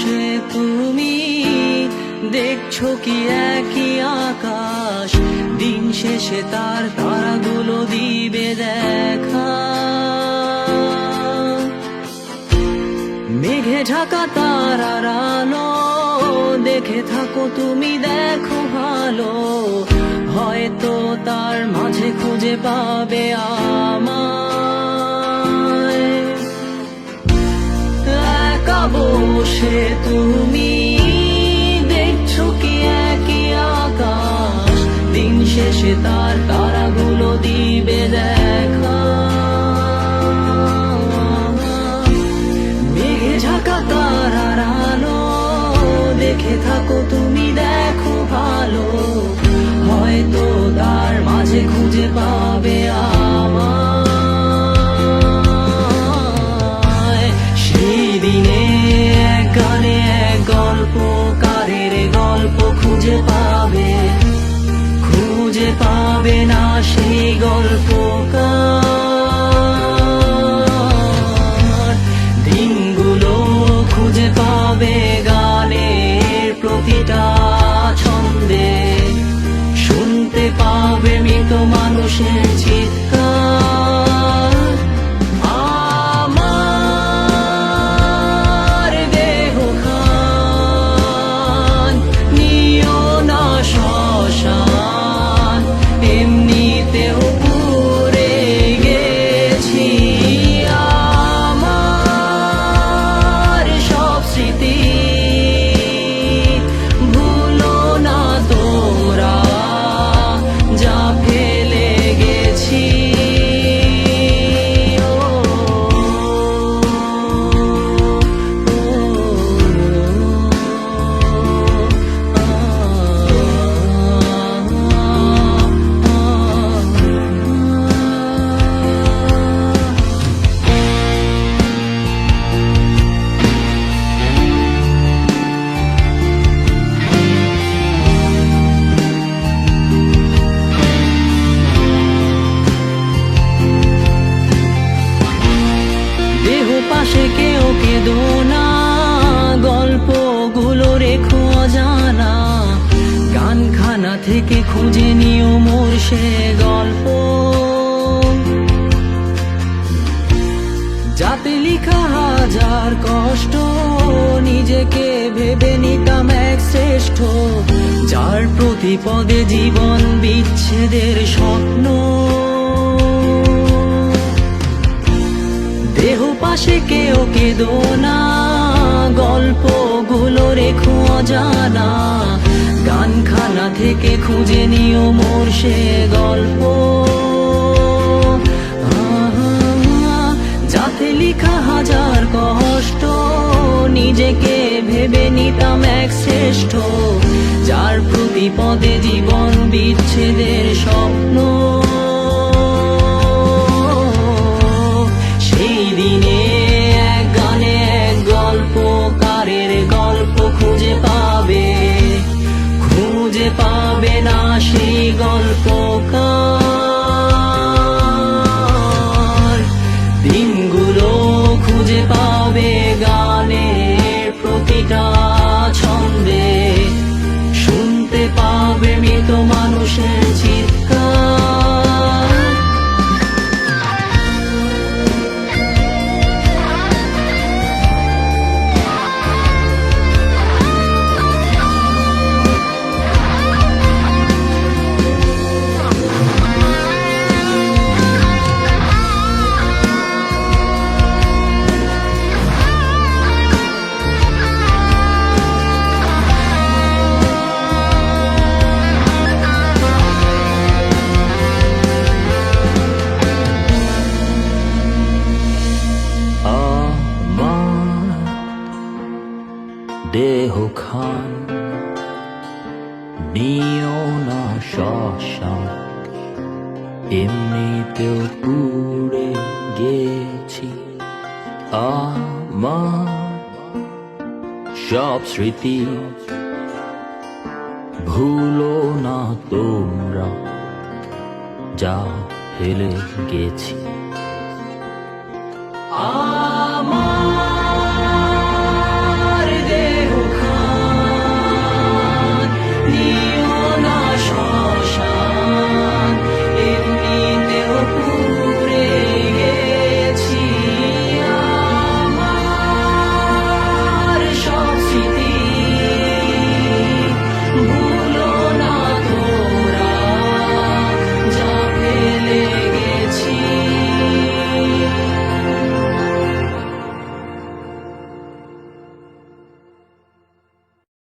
বসে তুমি দেখছো কি একই আকাশ, দিন শেষে তার তারাগুলো দিবে দেখা। মেঘে ঢাকা তারার আলো দেখে থাকো তুমি, দেখো ভালো, হয়তো তার মাঝে খুঁজে পাবে আমায়। একা বসে তুমি দেখছো কি একই আকাশ, দিন শেষে তার তারাগুলো দিবে দেখা। মেঘে ঢাকা তারার আলো দেখে থাকো তুমি, দেখো ভালো, হয়তো তার মাঝে খুঁজে পাবে আমায়। সেই দিনে এক গানে এক গল্পকারের গল্প খুঁজে পাবে, খুঁজে পাবে না সেই গল্পকার। দিনগুলো খুঁজে পাবে গানের প্রতিটা ছন্দে, শুনতে পাবে মৃত মানুষের চিৎকার। আমার দেহখান নিও না শ্মশান, এমনিতেও পুড়ে গেছি। আমার সব স্মৃতি ভুলো না তোমরা, যা ফেলে গেছি। দেহ পাশে কেউ কেঁদো না, গল্পগুলো রেখো অজানা, গানখানা থেকে খুঁজে নিও মোর সে গল্প, যাতে লিখা হাজার কষ্ট নিজেকে ভেবে নিতাম এক শ্রেষ্ঠ, যার প্রতি পদে জীবন বিচ্ছেদের স্বপ্ন। দেহ পাশে কেউ কেঁদো না, গল্পগুলো রেখো অজানা, গানখানা থেকে খুঁজে নিও মোর সে গল্প, যাতে লিখা হাজার কষ্ট নিজেকে ভেবে নিতাম এক শ্রেষ্ঠ, যার প্রতি পদে জীবন বিচ্ছেদের স্বপ্ন। সেই দিনে এক গানে এক গল্পকারের গল্প খুঁজে পাবে, খুঁজে পাবে না সেই গল্পকার। দিনগুলো খুঁজে পাবে গানের প্রতিটা ছন্দে, শুনতে পাবে মৃত মানুষের চিৎকার। দেহখান নিও না শ্মশান, এমনিতেও পুড়ে গেছি। আমার সব স্মৃতি ভুলো না তোমরা, যা ফেলে গেছি।